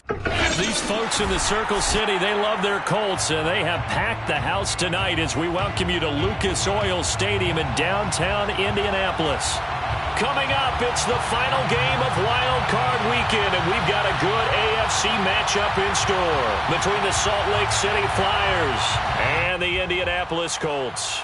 These folks in the Circle City, they love their Colts, and they have packed the house tonight as we welcome you to Lucas Oil Stadium in downtown Indianapolis. Coming up, it's the final game of Wild Card Weekend, and we've got a good AFC matchup in store between the Salt Lake City Flyers and the Indianapolis Colts.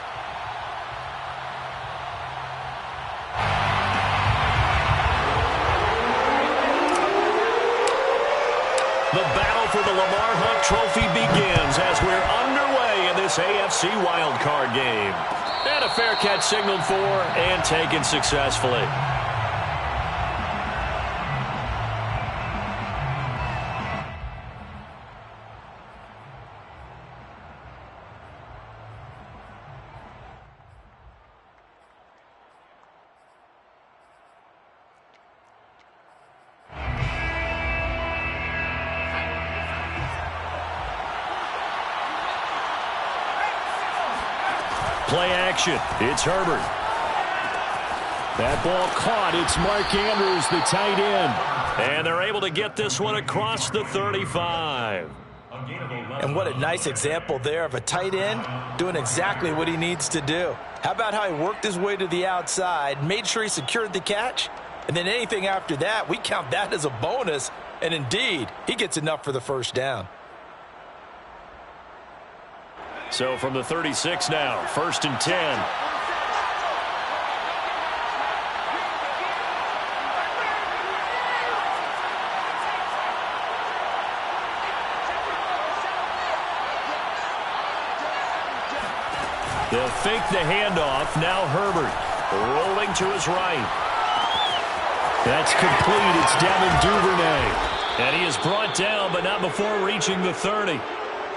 The battle for the Lamar Hunt Trophy begins as we're underway in this AFC wildcard game. And a fair catch signaled for and taken successfully. Play action. It's Herbert. That ball caught. It's Mark Andrews, the tight end. And they're able to get this one across the 35. And what a nice example there of a tight end doing exactly what he needs to do. How about how he worked his way to the outside, made sure he secured the catch, and then anything after that, we count that as a bonus. And indeed, he gets enough for the first down. So from the 36 now, 1st and 10. They'll fake the handoff. Now Herbert rolling to his right. That's complete. It's Devin Duvernay. And he is brought down, but not before reaching the 30.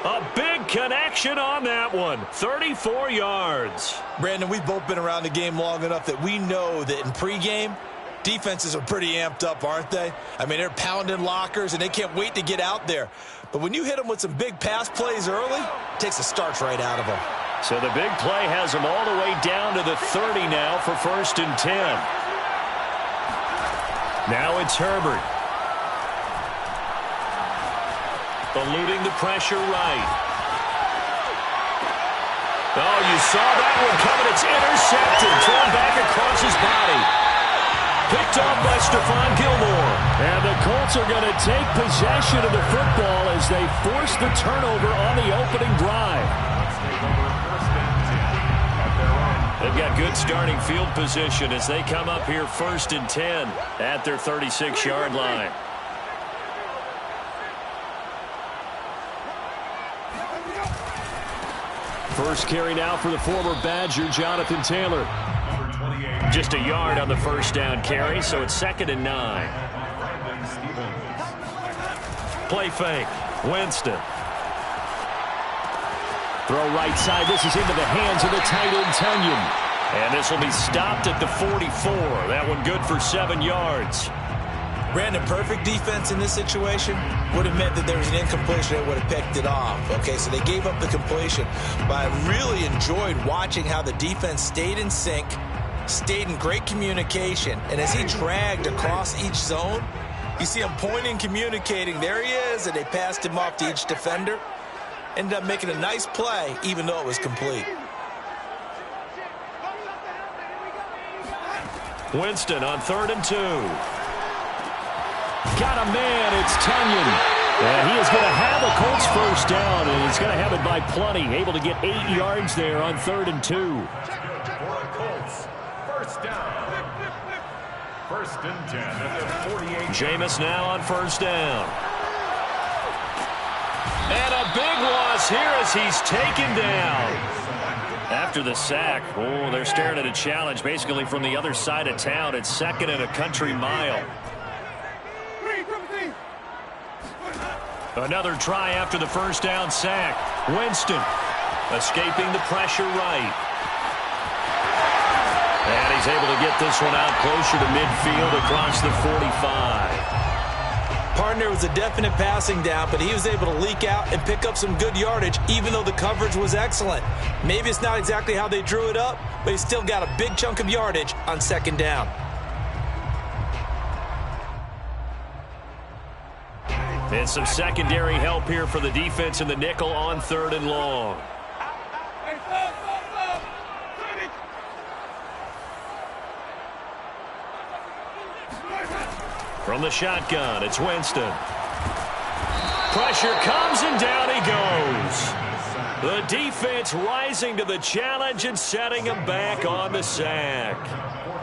A big connection on that one. 34 yards. Brandon, we've both been around the game long enough that we know that in pregame, defenses are pretty amped up, aren't they? I mean, they're pounding lockers, and they can't wait to get out there. But when you hit them with some big pass plays early, it takes the starch right out of them. So the big play has them all the way down to the 30 now for 1st and 10. Now it's Herbert. Eluding the pressure right. Oh, you saw that one coming. It's intercepted. Thrown back across his body. Picked off by Stephon Gilmore. And the Colts are going to take possession of the football as they force the turnover on the opening drive. They've got good starting field position as they come up here 1st and 10 at their 36-yard line. First carry now for the former Badger, Jonathan Taylor. Just a yard on the first down carry, so it's 2nd and 9. Play fake. Winston. Throw right side. This is into the hands of the tight end, Tunyon. And this will be stopped at the 44. That one good for 7 yards. Brandon, perfect defense in this situation would have meant that there was an incompletion that would have picked it off. Okay, so they gave up the completion. But I really enjoyed watching how the defense stayed in sync, stayed in great communication. And as he dragged across each zone, you see him pointing, communicating. There he is, and they passed him off to each defender. Ended up making a nice play, even though it was complete. Winston on 3rd and 2. Got a man, it's Tunyon. And he is going to have a Colts first down, and he's going to have it by plenty. Able to get 8 yards there on 3rd and 2. Colts, first down. 1st and 10 at the 48. Jameis now on 1st down. And a big loss here as he's taken down. After the sack, oh, they're staring at a challenge basically from the other side of town. It's 2nd and a country mile. Another try after the first down sack. Winston escaping the pressure right. And he's able to get this one out closer to midfield across the 45. Partner was a definite passing down, but he was able to leak out and pick up some good yardage, even though the coverage was excellent. Maybe it's not exactly how they drew it up, but he still got a big chunk of yardage on 2nd down. And some secondary help here for the defense in the nickel on 3rd and long. From the shotgun, it's Winston. Pressure comes, and down he goes. The defense rising to the challenge and setting him back on the sack.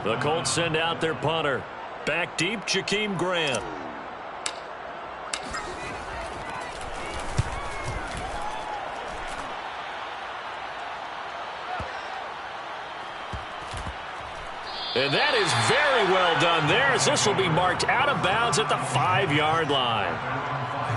The Colts send out their punter. Back deep, Jakeem Grant. And that is very well done there, as this will be marked out of bounds at the 5-yard line.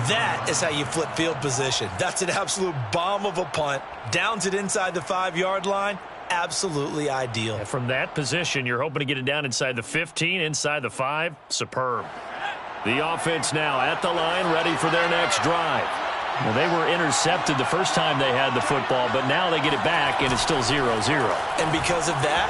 That is how you flip field position. That's an absolute bomb of a punt. Downs it inside the 5-yard line. Absolutely ideal. And from that position, you're hoping to get it down inside the 15, inside the 5. Superb. The offense now at the line, ready for their next drive. Well, they were intercepted the first time they had the football, but now they get it back, and it's still 0-0. And because of that,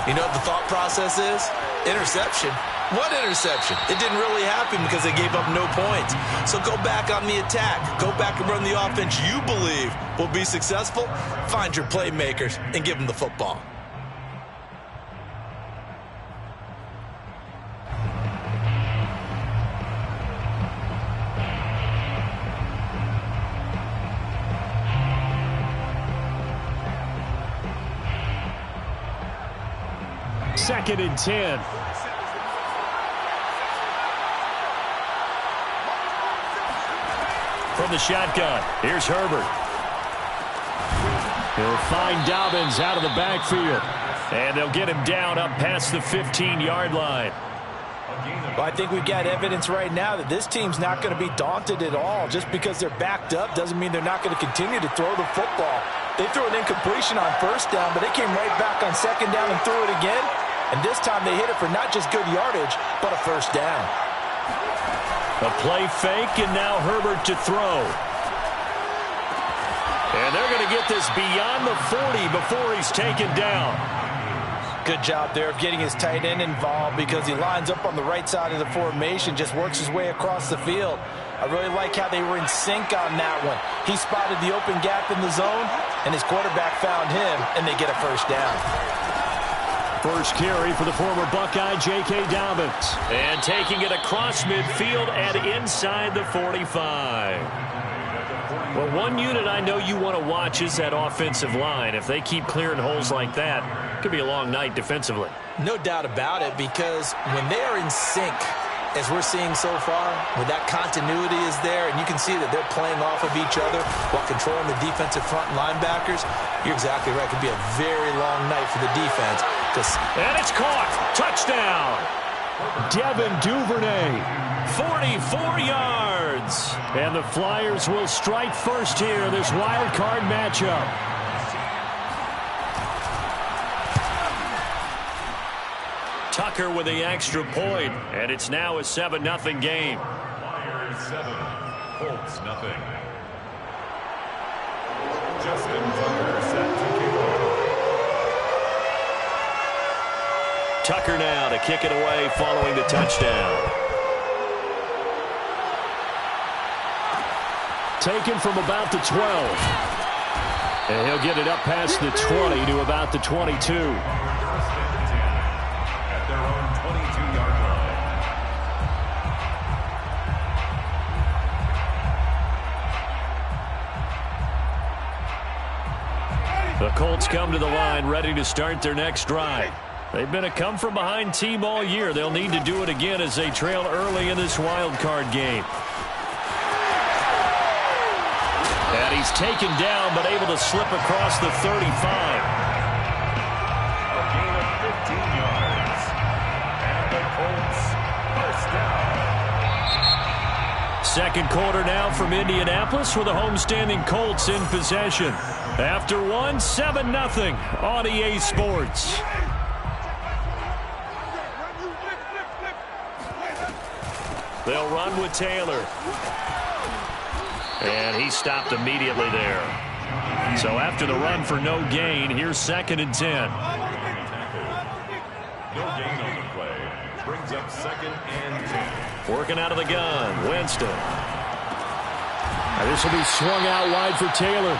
you know what the thought process is? Interception. What interception? It didn't really happen because they gave up no points. So go back on the attack. Go back and run the offense you believe will be successful. Find your playmakers and give them the football. Second and 10. From the shotgun, here's Herbert. He'll find Dobbins out of the backfield. And they'll get him down up past the 15-yard line. Well, I think we've got evidence right now that this team's not going to be daunted at all. Just because they're backed up doesn't mean they're not going to continue to throw the football. They threw an incompletion on 1st down, but they came right back on 2nd down and threw it again. And this time they hit it for not just good yardage, but a 1st down. A play fake, and now Herbert to throw. And they're going to get this beyond the 40 before he's taken down. Good job there of getting his tight end involved because he lines up on the right side of the formation, just works his way across the field. I really like how they were in sync on that one. He spotted the open gap in the zone, and his quarterback found him, and they get a 1st down. First carry for the former Buckeye, J.K. Dobbins. And taking it across midfield and inside the 45. Well, one unit I know you want to watch is that offensive line. If they keep clearing holes like that, it could be a long night defensively. No doubt about it, because when they are in sync, as we're seeing so far, when that continuity is there, and you can see that they're playing off of each other while controlling the defensive front linebackers, you're exactly right. It could be a very long night for the defense. And it's caught. Touchdown. Devin Duvernay, 44 yards. And the Flyers will strike first here in this wild card matchup. Tucker with the extra point, and it's now a 7-0 game. Flyers 7, Colts 0. Justin Tucker set to kick off. Tucker now to kick it away following the touchdown. Taken from about the 12. And he'll get it up past the 20 to about the 22. The Colts come to the line ready to start their next drive. They've been a come-from-behind team all year. They'll need to do it again as they trail early in this wild card game. And he's taken down but able to slip across the 35. A gain of 15 yards. And the Colts first down. Second quarter now from Indianapolis with the homestanding Colts in possession. After one, 7-0 on EA Sports. They'll run with Taylor. And he stopped immediately there. So after the run for no gain, here's 2nd and 10. No gain on the play. Brings up 2nd and 10. Working out of the gun, Winston. This will be swung out wide for Taylor.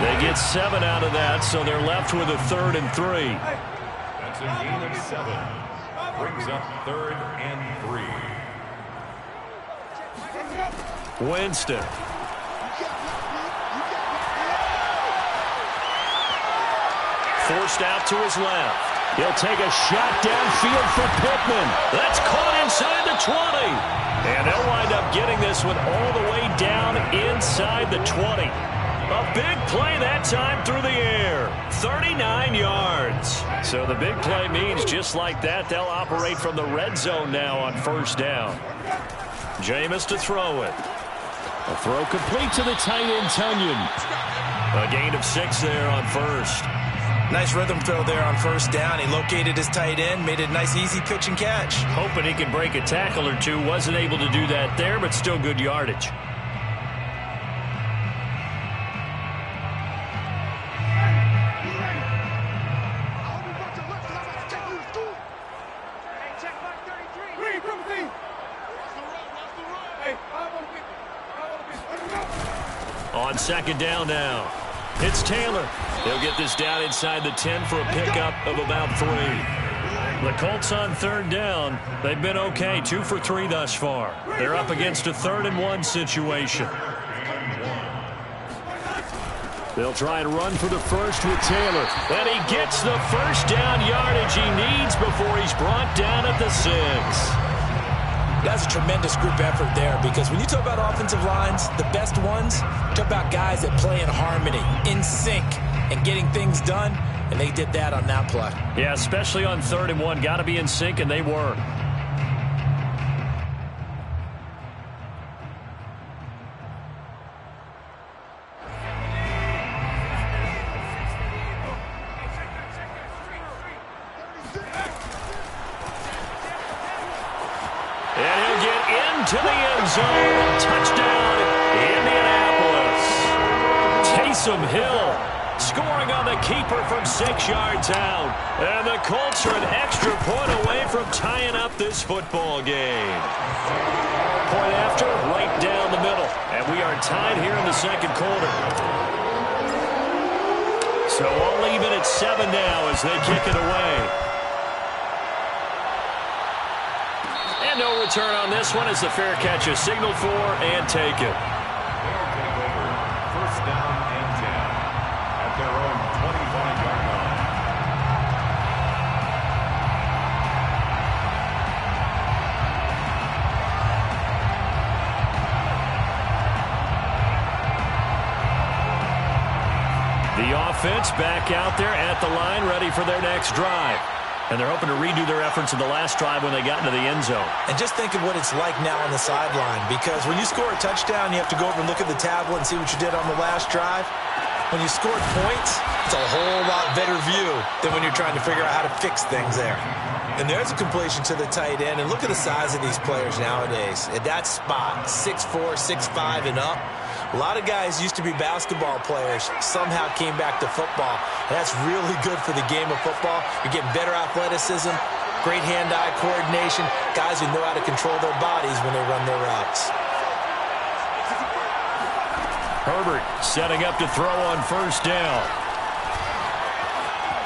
They get 7 out of that, so they're left with a 3rd and 3. That's a gain of 7. Brings up 3rd and 3. Winston. Forced out to his left. He'll take a shot downfield for Pittman. That's caught inside the 20. And they'll wind up getting this one all the way down inside the 20. A big play that time through the air. 39 yards. So the big play means just like that, they'll operate from the red zone now on 1st down. Jameis to throw it. A throw complete to the tight end, Tunyon. A gain of 6 there on 1st. Nice rhythm throw there on 1st down. He located his tight end, made it a nice easy pitch and catch. Hoping he can break a tackle or two. Wasn't able to do that there, but still good yardage. On 2nd down now. It's Taylor. They'll get this down inside the 10 for a pickup of about 3. The Colts on 3rd down. They've been okay, 2 for 3 thus far. They're up against a 3rd and 1 situation. They'll try and run for the first with Taylor. And he gets the 1st down yardage he needs before he's brought down at the 6. That's a tremendous group effort there, because when you talk about offensive lines, the best ones, talk about guys that play in harmony, in sync, and getting things done, and they did that on that play. Yeah, especially on 3rd and 1. Got to be in sync, and they were. To the end zone. Touchdown, Indianapolis. Taysom Hill scoring on the keeper from 6 yards out. And the Colts are an extra point away from tying up this football game. Point after, right down the middle. And we are tied here in the 2nd quarter. So all even at 7 now as they kick it away. No return on this one as the fair catch is signaled for and taken. They'll take over 1st down and 10 at their own 25-yard line. The offense back out there at the line, ready for their next drive. And they're hoping to redo their efforts in the last drive when they got into the end zone. And just think of what it's like now on the sideline, because when you score a touchdown, you have to go over and look at the tablet and see what you did on the last drive. When you scored points, it's a whole lot better view than when you're trying to figure out how to fix things there. And there's a completion to the tight end, and look at the size of these players nowadays. At that spot, 6'4", 6'5", and up. A lot of guys used to be basketball players, somehow came back to football. And that's really good for the game of football. You're getting better athleticism, great hand-eye coordination, guys who know how to control their bodies when they run their routes. Herbert setting up to throw on 1st down.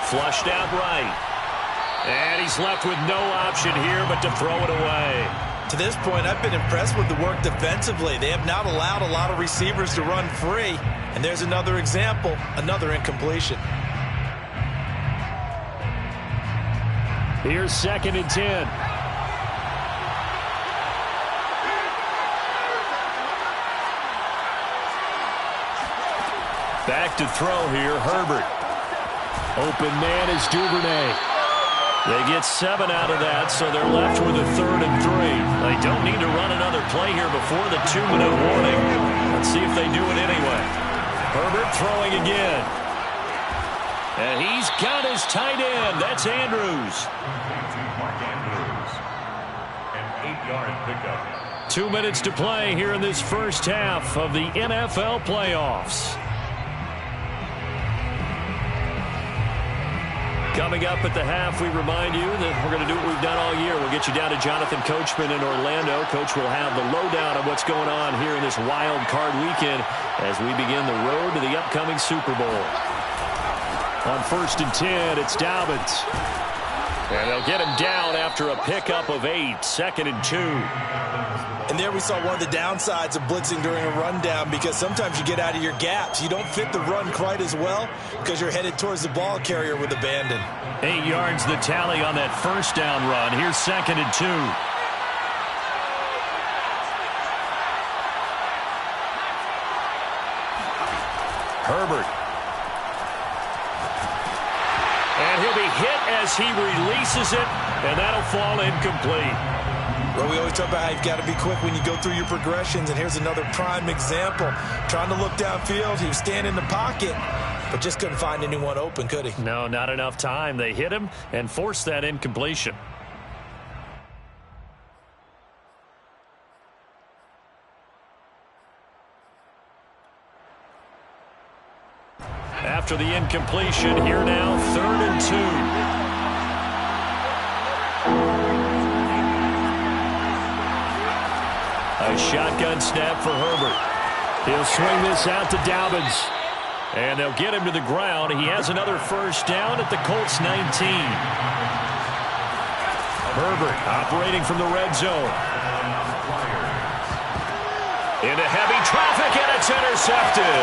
Flushed out right. And he's left with no option here but to throw it away. To this point, I've been impressed with the work defensively. They have not allowed a lot of receivers to run free. And there's another example, another incompletion. Here's 2nd and 10. Back to throw here, Herbert. Open man is Duvernay. They get 7 out of that, so they're left with a 3rd and 3. They don't need to run another play here before the 2-minute warning. Let's see if they do it anyway. Herbert throwing again. And he's got his tight end. That's Andrews. Mark Andrews. An 8-yard pickup. 2 minutes to play here in this first half of the NFL playoffs. Coming up at the half, we remind you that we're going to do what we've done all year. We'll get you down to Jonathan Coachman in Orlando. Coach will have the lowdown of what's going on here in this wild card weekend as we begin the road to the upcoming Super Bowl. On 1st and 10, it's Dobbins. And they'll get him down after a pickup of 8, 2nd and 2. And there we saw one of the downsides of blitzing during a rundown, because sometimes you get out of your gaps. You don't fit the run quite as well because you're headed towards the ball carrier with abandon. 8 yards the tally on that first down run. Here's 2nd and 2. Herbert. And he'll be hit as he releases it, and that'll fall incomplete. Well, we always talk about how you've got to be quick when you go through your progressions, and here's another prime example. Trying to look downfield, he was standing in the pocket, but just couldn't find anyone open, could he? No, not enough time. They hit him and forced that incompletion. After the incompletion, here now, 3rd and 2. A shotgun snap for Herbert. He'll swing this out to Dobbins. And they'll get him to the ground. He has another first down at the Colts 19. Herbert operating from the red zone. Into heavy traffic, and it's intercepted.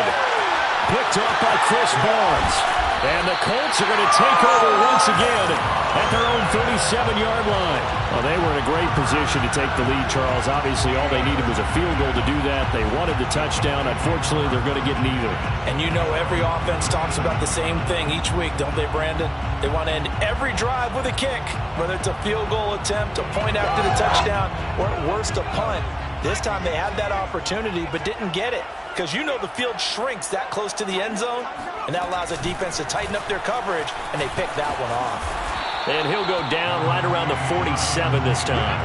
Picked up by Chris Barnes. And the Colts are going to take over once again at their own 37-yard line. Well, they were in a great position to take the lead, Charles. Obviously, all they needed was a field goal to do that. They wanted the touchdown. Unfortunately, they're going to get neither. And you know every offense talks about the same thing each week, don't they, Brandon? They want to end every drive with a kick, whether it's a field goal attempt, a point after the touchdown, or at worst, a punt. This time they had that opportunity but didn't get it, because you know the field shrinks that close to the end zone, and that allows the defense to tighten up their coverage, and they pick that one off. And he'll go down right around the 47 this time.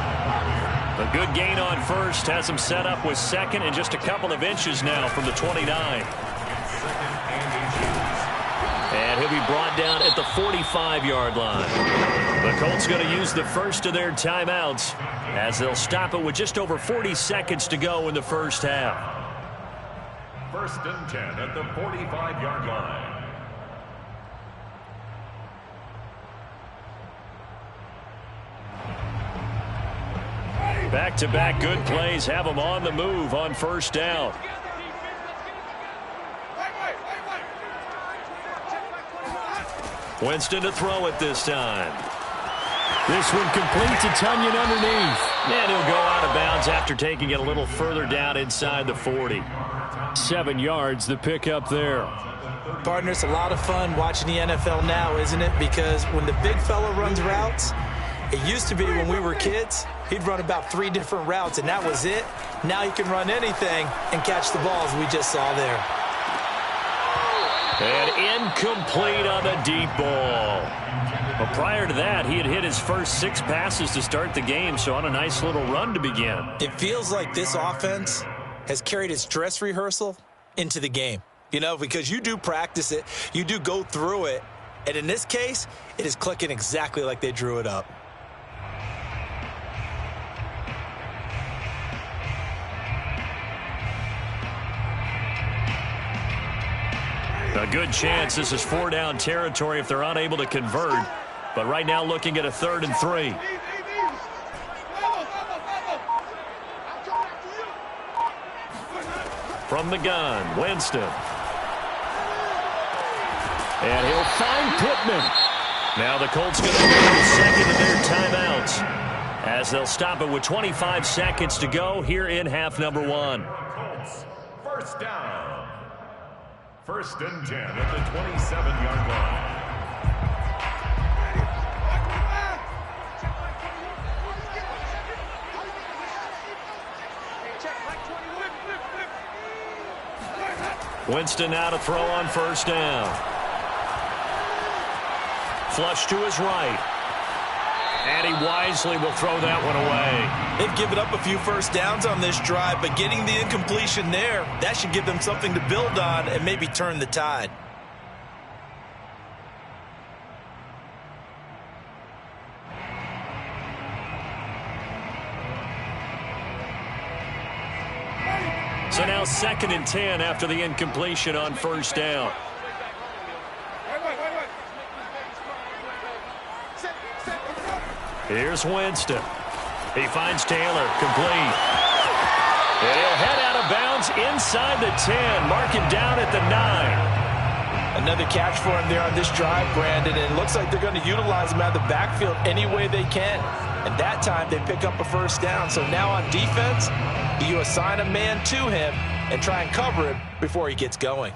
A good gain on first has him set up with 2nd and just a couple of inches now from the 29. And he'll be brought down at the 45-yard line. The Colts going to use the first of their timeouts as they'll stop it with just over 40 seconds to go in the first half. 1st and 10 at the 45-yard line. Back-to-back good plays have them on the move on first down. Winston to throw it this time. This one complete to Tonyan underneath. And he'll go out of bounds after taking it a little further down inside the 40. 7 yards, the pickup there. Partner, it's a lot of fun watching the NFL now, isn't it? Because when the big fella runs routes, it used to be when we were kids, he'd run about 3 different routes, and that was it. Now he can run anything and catch the balls we just saw there. And incomplete on the deep ball. Well, prior to that, he had hit his first 6 passes to start the game, so on a nice little run to begin. It feels like this offense has carried its dress rehearsal into the game. You know, because you do practice it, you do go through it, and in this case, it is clicking exactly like they drew it up. A good chance this is 4-down territory if they're unable to convert. But right now looking at a 3rd and 3. From the gun, Winston. And he'll find Pittman. Now the Colts going to go to the second of their timeouts as they'll stop it with 25 seconds to go here in half number 1. Colts, first down. 1st and 10 at the 27-yard line. Winston now to throw on first down. Flush to his right. And he wisely will throw that one away. They've given up a few first downs on this drive, but getting the incompletion there, that should give them something to build on and maybe turn the tide. So now 2nd and 10 after the incompletion on first down. Here's Winston. He finds Taylor, complete. And he'll head out of bounds inside the 10. Mark him down at the 9. Another catch for him there on this drive, Brandon. And it looks like they're going to utilize him out of the backfield any way they can. And that time they pick up a first down. So now on defense, you assign a man to him and try and cover him before he gets going.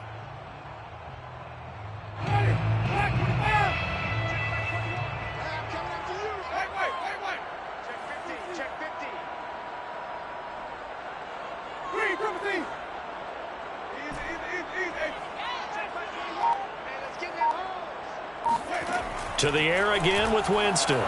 To the air again with Winston.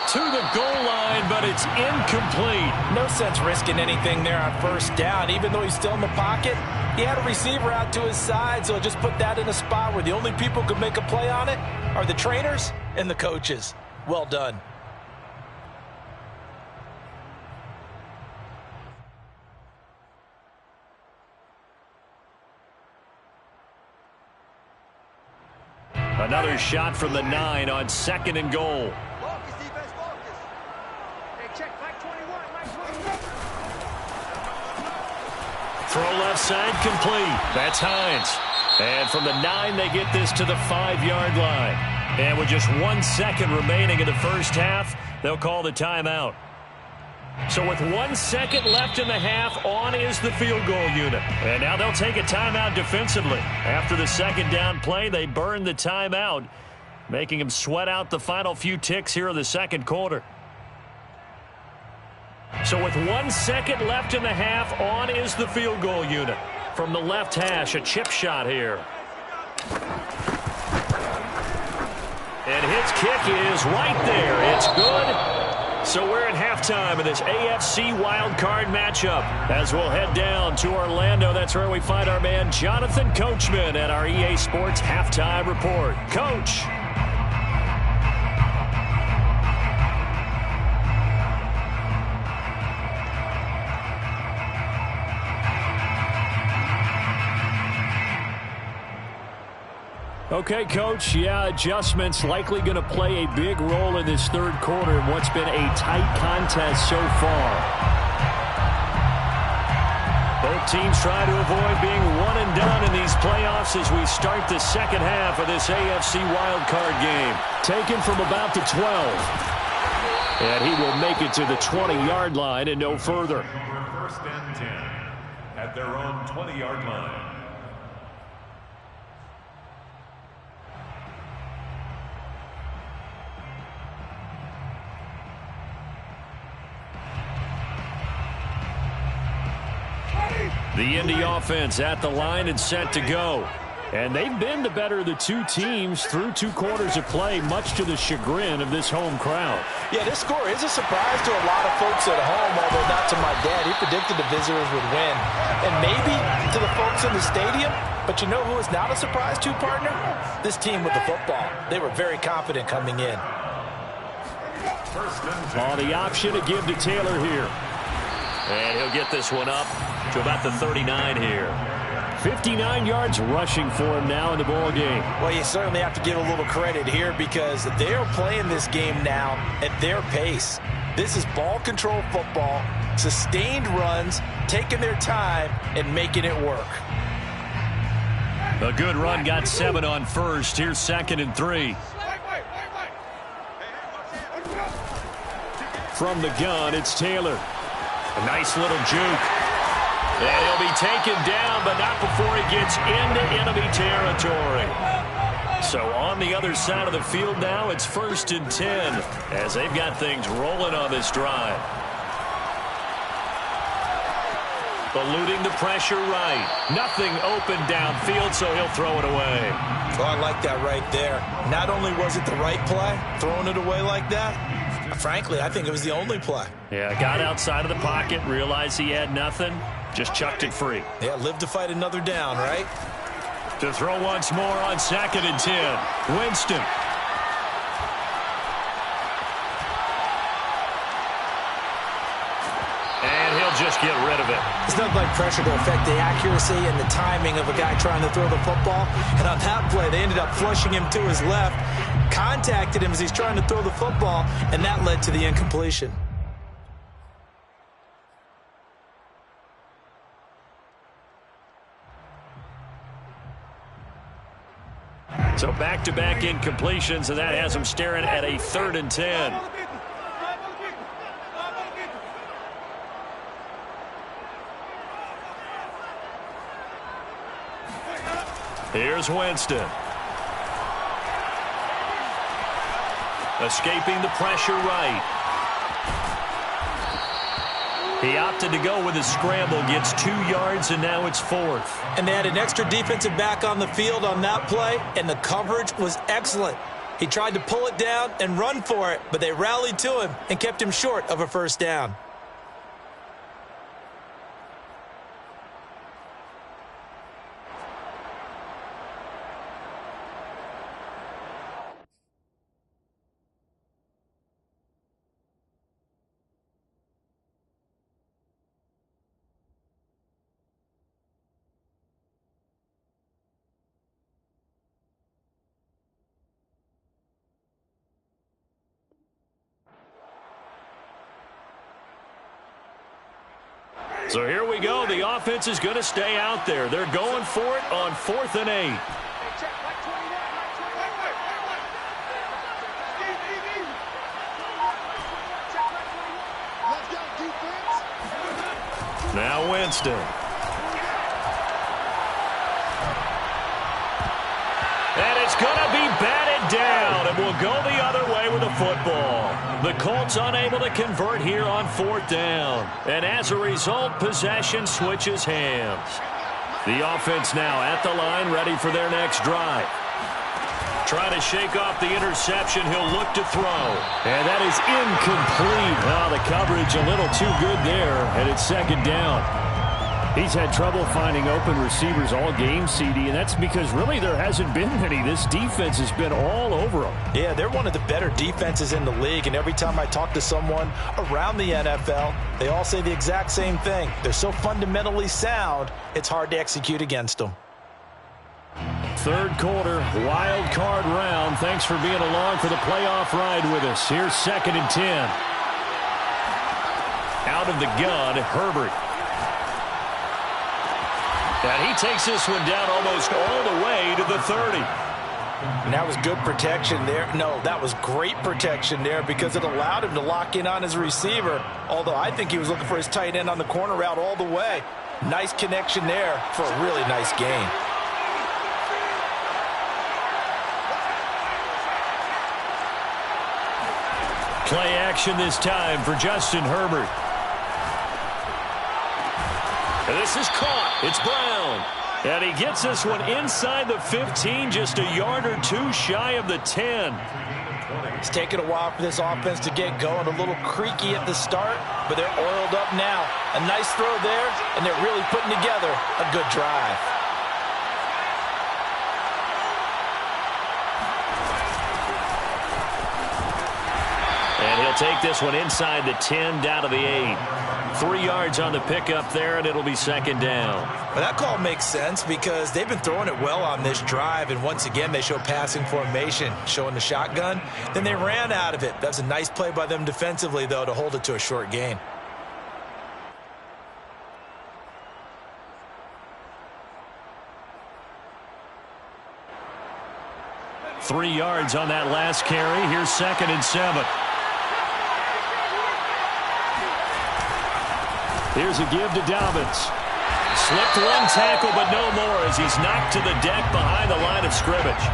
To the goal line, but it's incomplete. No sense risking anything there on first down. Even though he's still in the pocket, he had a receiver out to his side, so just put that in a spot where the only people who could make a play on it are the trainers and the coaches. Well done. Another shot from the 9 on 2nd and goal. Throw left side complete. That's Hines. And from the 9, they get this to the 5-yard line. And with just 1 second remaining in the first half, they'll call the timeout. So with 1 second left in the half, on is the field goal unit. And now they'll take a timeout defensively. After the second down play, they burn the timeout, making them sweat out the final few ticks here in the second quarter. So with 1 second left in the half, on is the field goal unit. From the left hash, a chip shot here. And his kick is right there. It's good. So we're at halftime of this AFC wildcard matchup. As we'll head down to Orlando, that's where we find our man Jonathan Coachman at our EA Sports Halftime Report. Coach. Okay, Coach, yeah, adjustments likely going to play a big role in this third quarter in what's been a tight contest so far. Both teams try to avoid being one and done in these playoffs as we start the second half of this AFC wildcard game. Taken from about the 12. And he will make it to the 20-yard line and no further. First and 10 at their own 20-yard line. The Indy offense at the line and set to go. And they've been the better of the two teams through 2 quarters of play, much to the chagrin of this home crowd. Yeah, this score is a surprise to a lot of folks at home, although not to my dad. He predicted the visitors would win. And maybe to the folks in the stadium. But you know who is not a surprise to, partner? This team with the football. They were very confident coming in. On the option to give to Taylor here. And he'll get this one up to about the 39 here. 59 yards rushing for him now in the ball game. Well, you certainly have to give a little credit here because they're playing this game now at their pace. This is ball control football, sustained runs, taking their time and making it work. A good run got 7 on first. Here's 2nd and 3. From the gun, it's Taylor. A nice little juke. And he'll be taken down, but not before he gets into enemy territory. So on the other side of the field now, it's 1st and 10 as they've got things rolling on this drive. Eluding the pressure right. Nothing open downfield, so he'll throw it away. Oh, I like that right there. Not only was it the right play, throwing it away like that, frankly, I think it was the only play. Yeah, got outside of the pocket, realized he had nothing, just chucked it free. Yeah, live to fight another down, right? To throw once more on 2nd and 10. Winston. just get rid of it. It's nothing like pressure to affect the accuracy and the timing of a guy trying to throw the football. And on that play, they ended up flushing him to his left, contacted him as he's trying to throw the football, and that led to the incompletion. So back-to-back incompletions, and that has him staring at a 3rd and 10. Here's Winston. Escaping the pressure right. He opted to go with his scramble, gets 2 yards, and now it's 4th. And they had an extra defensive back on the field on that play, and the coverage was excellent. He tried to pull it down and run for it, but they rallied to him and kept him short of a 1st down. So here we go. The offense is going to stay out there. They're going for it on 4th and 8. Now Winston. And it's going to be batted down, and we'll go the other way with the football. The Colts unable to convert here on 4th down. And as a result, possession switches hands. The offense now at the line, ready for their next drive. Trying to shake off the interception. He'll look to throw. And that is incomplete. Now the coverage a little too good there, and it's 2nd down. He's had trouble finding open receivers all game, CD, and that's because really there hasn't been any. This defense has been all over them. Yeah, they're one of the better defenses in the league, and every time I talk to someone around the NFL, they all say the exact same thing. They're so fundamentally sound, it's hard to execute against them. 3rd quarter, wild card round. Thanks for being along for the playoff ride with us. Here's 2nd and 10. Out of the gun, Herbert. And he takes this one down almost all the way to the 30. And that was good protection there. No, that was great protection there because it allowed him to lock in on his receiver, although I think he was looking for his tight end on the corner route all the way. Nice connection there for a really nice gain. Play action this time for Justin Herbert. And this is caught. It's Brown. And he gets this one inside the 15, just a yard or 2 shy of the 10. It's taken a while for this offense to get going. A little creaky at the start, but they're oiled up now. A nice throw there, and they're really putting together a good drive. And he'll take this one inside the 10, down to the 8. 3 yards on the pickup there, and it'll be 2nd down. Well, that call makes sense because they've been throwing it well on this drive, and once again they show passing formation, showing the shotgun. Then they ran out of it. That's a nice play by them defensively, though, to hold it to a short gain. Three yards on that last carry. Here's 2nd and 7. Here's a give to Dobbins. Slipped one tackle, but no more as he's knocked to the deck behind the line of scrimmage.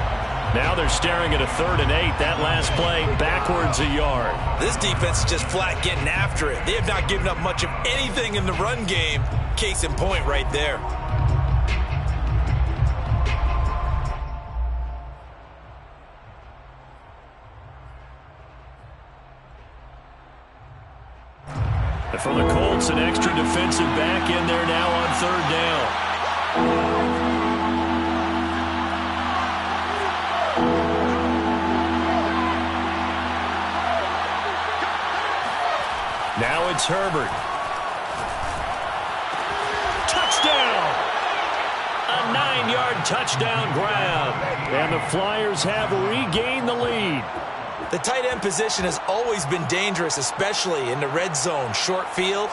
Now they're staring at a 3rd and 8. That last play, backwards a yard. This defense is just flat getting after it. They have not given up much of anything in the run game. Case in point right there. For the Colts, an extra defensive back in there now on 3rd down. Now it's Herbert. A 9-yard touchdown grab. And the Flyers have regained the lead. The tight end position has always been dangerous, especially in the red zone, short field.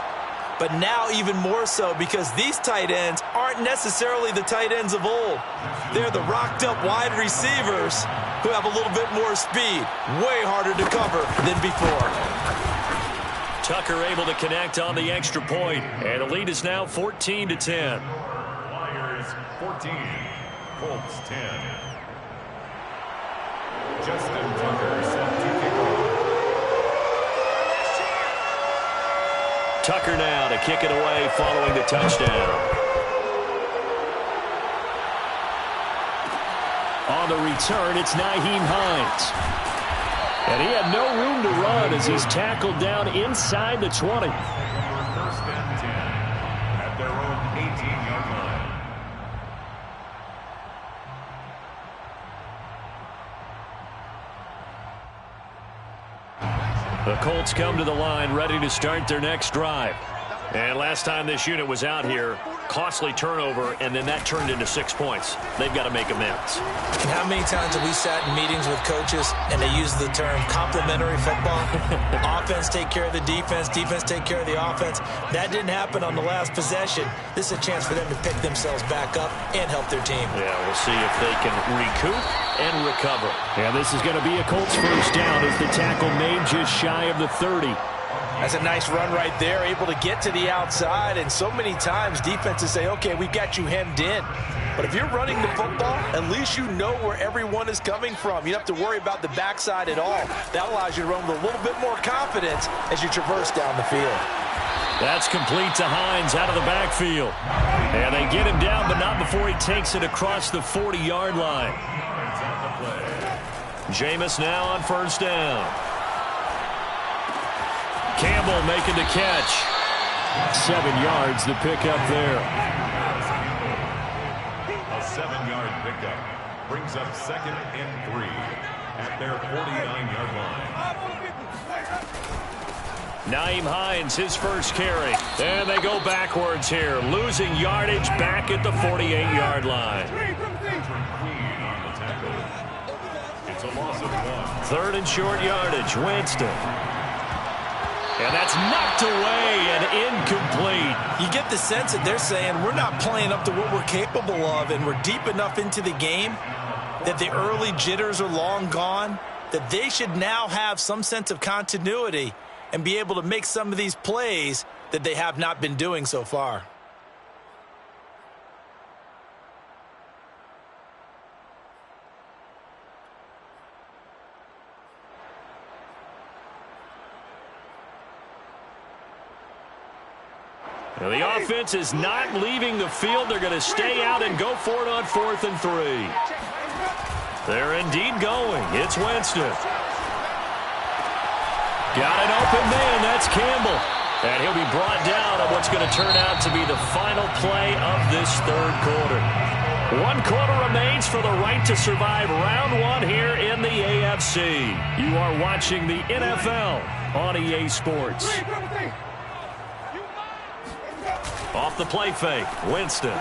But now even more so because these tight ends aren't necessarily the tight ends of old. They're the rocked-up wide receivers who have a little bit more speed. Way harder to cover than before. Tucker able to connect on the extra point, and the lead is now 14-10. Flyers 14, Colts 10. Justin Tucker set to kick off. Tucker now to kick it away following the touchdown. On the return, it's Nyheim Hines. And he had no room to run as he's tackled down inside the 20. First and 10 at their own 18-yard line. The Colts come to the line ready to start their next drive. And last time this unit was out here, costly turnover, and then that turned into 6 points. They've got to make amends. And how many times have we sat in meetings with coaches and they use the term complementary football? Offense take care of the defense, defense take care of the offense. That didn't happen on the last possession. This is a chance for them to pick themselves back up and help their team. Yeah, we'll see if they can recoup and recover. Yeah, this is going to be a Colts first down as the tackle made just shy of the 30. That's a nice run right there, able to get to the outside. And so many times defenses say, okay, we've got you hemmed in. But if you're running the football, at least you know where everyone is coming from. You don't have to worry about the backside at all. That allows you to run with a little bit more confidence as you traverse down the field. That's complete to Hines out of the backfield. And they get him down, but not before he takes it across the 40-yard line. Jameis now on first down. Campbell making the catch. 7 yards the pickup there. A 7-yard pickup brings up 2nd and 3 at their 49-yard line. Nyheim Hines, his first carry. And they go backwards here, losing yardage back at the 48-yard line. It's a loss of 1. Third and short yardage, Winston. And that's knocked away and incomplete. You get the sense that they're saying we're not playing up to what we're capable of, and we're deep enough into the game that the early jitters are long gone, that they should now have some sense of continuity and be able to make some of these plays that they have not been doing so far. Now the offense is not leaving the field. They're going to stay out and go for it on 4th and 3. They're indeed going. It's Winston. Got an open man. That's Campbell. And he'll be brought down on what's going to turn out to be the final play of this third quarter. 1 quarter remains for the right to survive round 1 here in the AFC. You are watching the NFL on EA Sports. Off the play fake, Winston.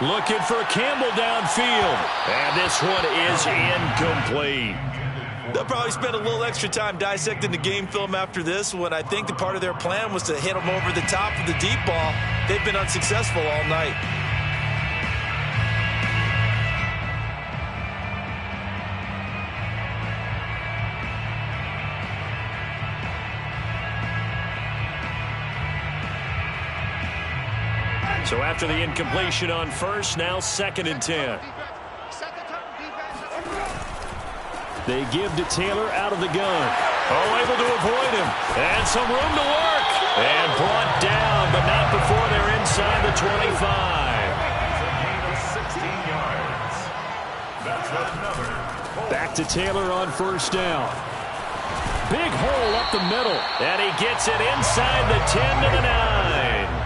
Looking for Campbell downfield. And this one is incomplete. They'll probably spend a little extra time dissecting the game film after this one. I think the part of their plan was to hit them over the top of the deep ball. They've been unsuccessful all night. So after the incompletion on first, now 2nd and 10. They give to Taylor out of the gun. Oh, able to avoid him. And some room to work. And brought down, but not before they're inside the 25. That's a gain of 16 yards. That's another. Back to Taylor on first down. Big hole up the middle. And he gets it inside the 10 to the 9.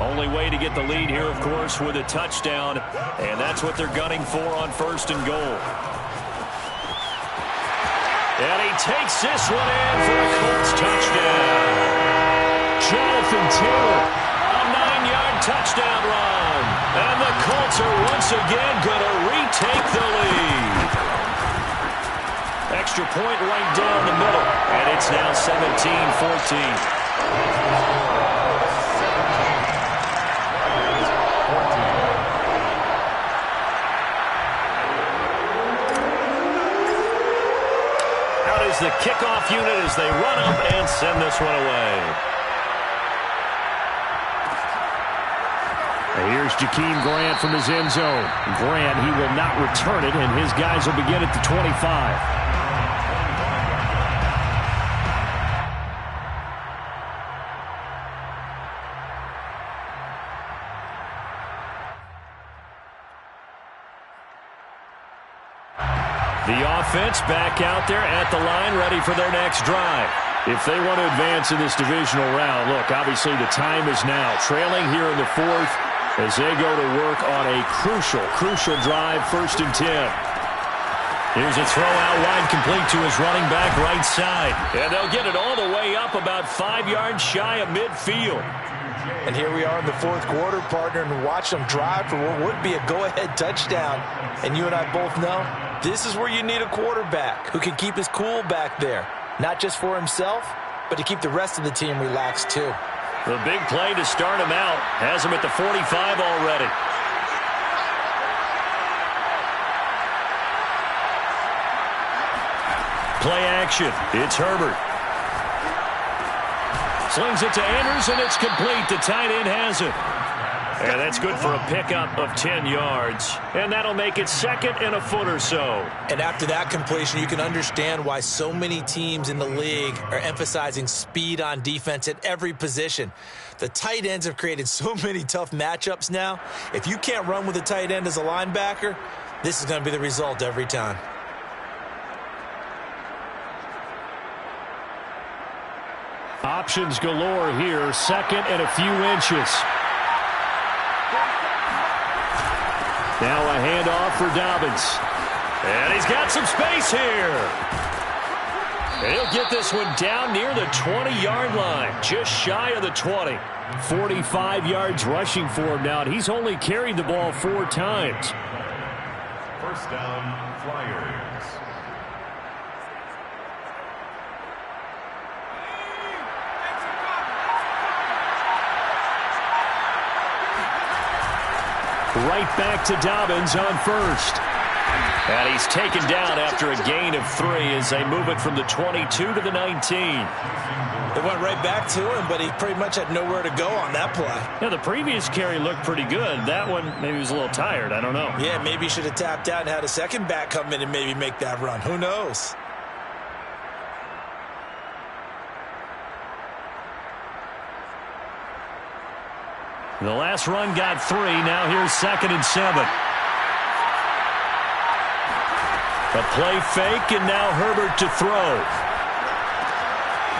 Only way to get the lead here, of course, with a touchdown. And that's what they're gunning for on 1st and goal. And he takes this one in for a Colts touchdown. Jonathan Taylor, a 10-yard touchdown run. And the Colts are once again going to retake the lead. Extra point right down the middle. And it's now 17-14. The kickoff unit as they run up and send this one away. And here's Jakeem Grant from his end zone. Grant, he will not return it, and his guys will begin at the 25. The offense back out there at the line, ready for their next drive. If they want to advance in this divisional round, look, obviously the time is now. Trailing here in the fourth as they go to work on a crucial drive, 1st and 10. Here's a throw out wide, complete to his running back right side. And they'll get it all the way up about 5 yards shy of midfield. And here we are in the fourth quarter, partner, and watch them drive for what would be a go-ahead touchdown. And you and I both know this is where you need a quarterback who can keep his cool back there. Not just for himself, but to keep the rest of the team relaxed too. The big play to start him out has him at the 45 already. Play action. It's Herbert. Slings it to Andrews, and it's complete. The tight end has it. And that's good for a pickup of 10 yards. And that'll make it 2nd and a foot or so. And after that completion, you can understand why so many teams in the league are emphasizing speed on defense at every position. The tight ends have created so many tough matchups now. If you can't run with a tight end as a linebacker, this is going to be the result every time. Options galore here, 2nd and a few inches. Now a handoff for Dobbins. And he's got some space here. And he'll get this one down near the 20-yard line, just shy of the 20. 45 yards rushing for him now, and he's only carried the ball 4 times. 1st down, Flyers. Right back to Dobbins on 1st. And he's taken down after a gain of 3 as they move it from the 22 to the 19. It went right back to him, but he pretty much had nowhere to go on that play. Yeah, the previous carry looked pretty good. That one, maybe he was a little tired. I don't know. Yeah, maybe he should have tapped out and had a second back come in and maybe make that run. Who knows? The last run got 3. Now here's 2nd and 7. A play fake, and now Herbert to throw.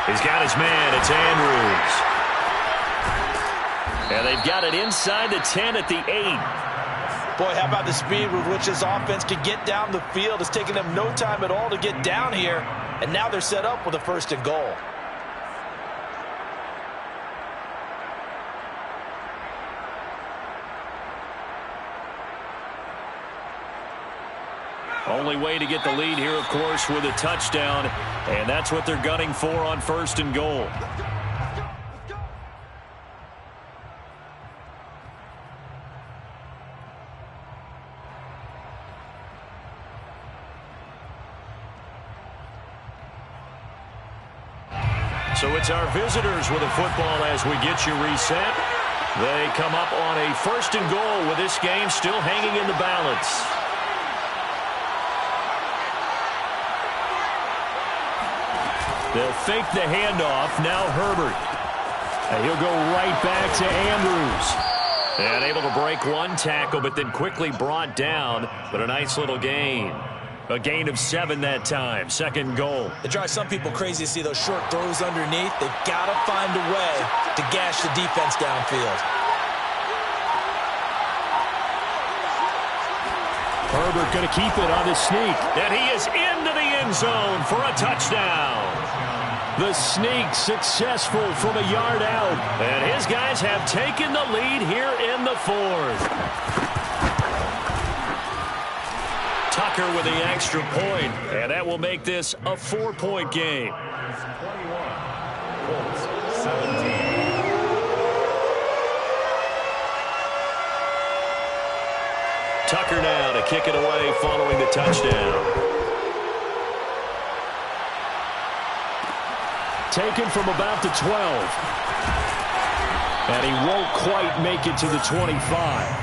He's got his man. It's Andrews. And they've got it inside the 10 at the 8. Boy, how about the speed with which this offense can get down the field? It's taken them no time at all to get down here, and now they're set up with a 1st and goal. Only way to get the lead here, of course, with a touchdown. And that's what they're gunning for on 1st and goal. So it's our visitors with the football as we get you reset. They come up on a 1st and goal with this game still hanging in the balance. They'll fake the handoff. Now Herbert. And he'll go right back to Andrews. And able to break one tackle, but then quickly brought down. But a nice little gain. A gain of 7 that time. 2nd goal. It drives some people crazy to see those short throws underneath. They've got to find a way to gash the defense downfield. Herbert going to keep it on his sneak. And he is into the end zone for a touchdown. The sneak successful from a yard out. And his guys have taken the lead here in the fourth. Tucker with the extra point, and that will make this a 4-point game. 21, Colts 17. Tucker now to kick it away following the touchdown. Taken from about the 12. And he won't quite make it to the 25.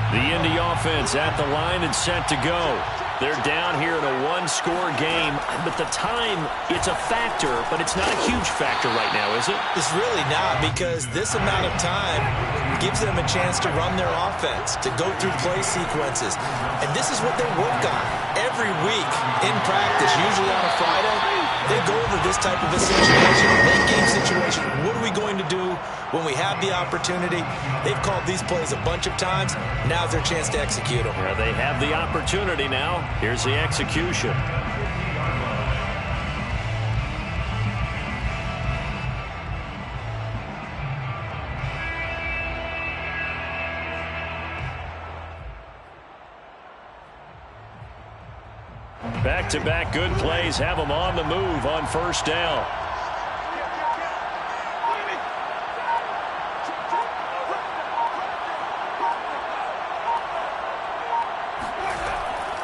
The Indy offense at the line and set to go. They're down here in a one-score game, but the time, it's a factor, but it's not a huge factor right now, is it? It's really not, because this amount of time gives them a chance to run their offense, to go through play sequences. And this is what they work on every week in practice, usually on a Friday. They go over this type of a situation, late game situation. What are we going to do when we have the opportunity? They've called these plays a bunch of times. Now's their chance to execute them. Yeah, they have the opportunity now. Here's the execution. Back-to-back good plays have them on the move on first down.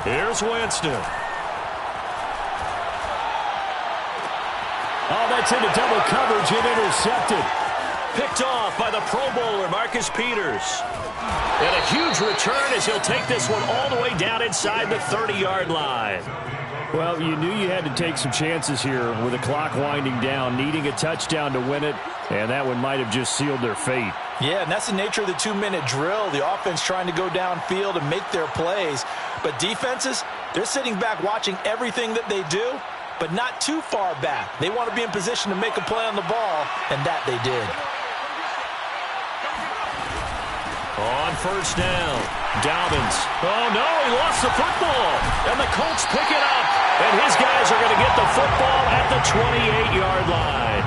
Here's Winston. Oh, that's into double coverage and intercepted. Picked off by the Pro Bowler, Marcus Peters. And a huge return as he'll take this one all the way down inside the 30-yard line. Well, you knew you had to take some chances here with the clock winding down, needing a touchdown to win it, and that one might have just sealed their fate. Yeah, and that's the nature of the 2-minute drill. The offense trying to go downfield and make their plays. But defenses, they're sitting back watching everything that they do, but not too far back. They want to be in position to make a play on the ball, and that they did. On first down, Dobbins. Oh, no, he lost the football. And the Colts pick it up. And his guys are going to get the football at the 28-yard line.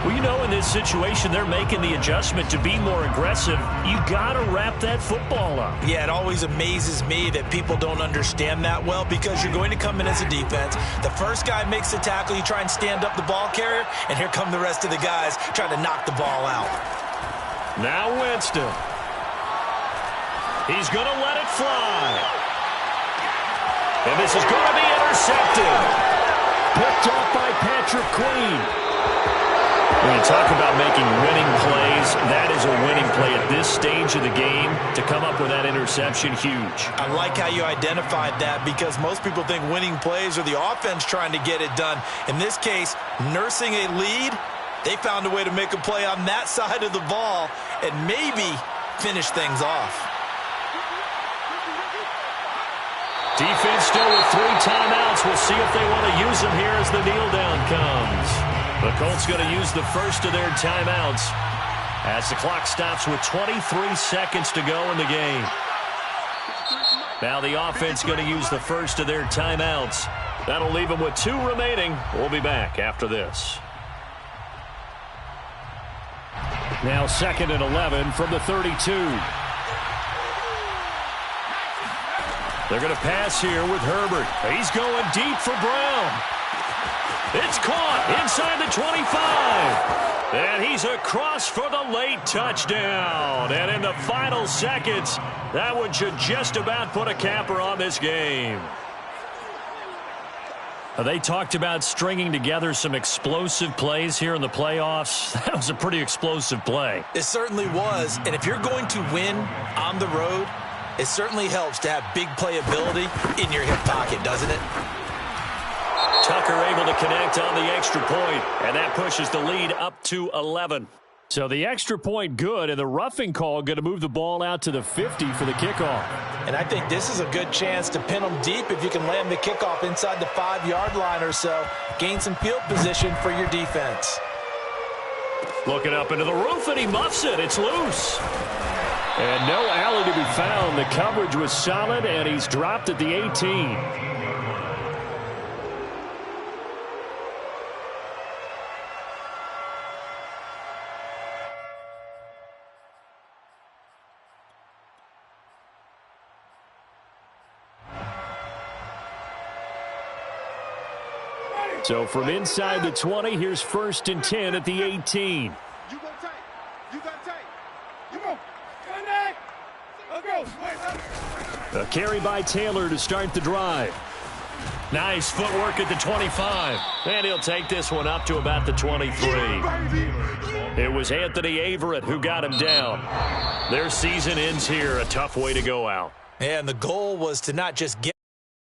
Well, you know, in this situation, they're making the adjustment to be more aggressive. You got to wrap that football up. Yeah, it always amazes me that people don't understand that well, because you're going to come in as a defense. The first guy makes the tackle, you try and stand up the ball carrier, and here come the rest of the guys trying to knock the ball out. Now Winston. He's going to let it fly. And this is going to be intercepted. Picked off by Patrick Queen. When you talk about making winning plays, that is a winning play at this stage of the game. To come up with that interception, huge. I like how you identified that, because most people think winning plays are the offense trying to get it done. In this case, nursing a lead, they found a way to make a play on that side of the ball and maybe finish things off. Defense still with 3 timeouts. We'll see if they want to use them here as the kneel down comes. The Colts going to use the first of their timeouts as the clock stops with 23 seconds to go in the game. Now the offense going to use the first of their timeouts. That'll leave them with 2 remaining. We'll be back after this. Now 2nd and 11 from the 32. They're going to pass here with Herbert. He's going deep for Brown. It's caught inside the 25. And he's across for the late touchdown. And in the final seconds, that one should just about put a capper on this game. They talked about stringing together some explosive plays here in the playoffs. That was a pretty explosive play. It certainly was. And if you're going to win on the road, it certainly helps to have big playability in your hip pocket, doesn't it? Tucker able to connect on the extra point, and that pushes the lead up to 11. So the extra point good, and the roughing call going to move the ball out to the 50 for the kickoff. And I think this is a good chance to pin them deep if you can land the kickoff inside the 5-yard line or so. Gain some field position for your defense. Looking up into the roof, and he muffs it. It's loose. And no alley to be found. The coverage was solid, and he's dropped at the 18. So from inside the 20, here's 1st and 10 at the 18. You go tight. You got tight. You go. Let's go. A carry by Taylor to start the drive. Nice footwork at the 25. And he'll take this one up to about the 23. It was Anthony Averett who got him down. Their season ends here. A tough way to go out. And the goal was to not just get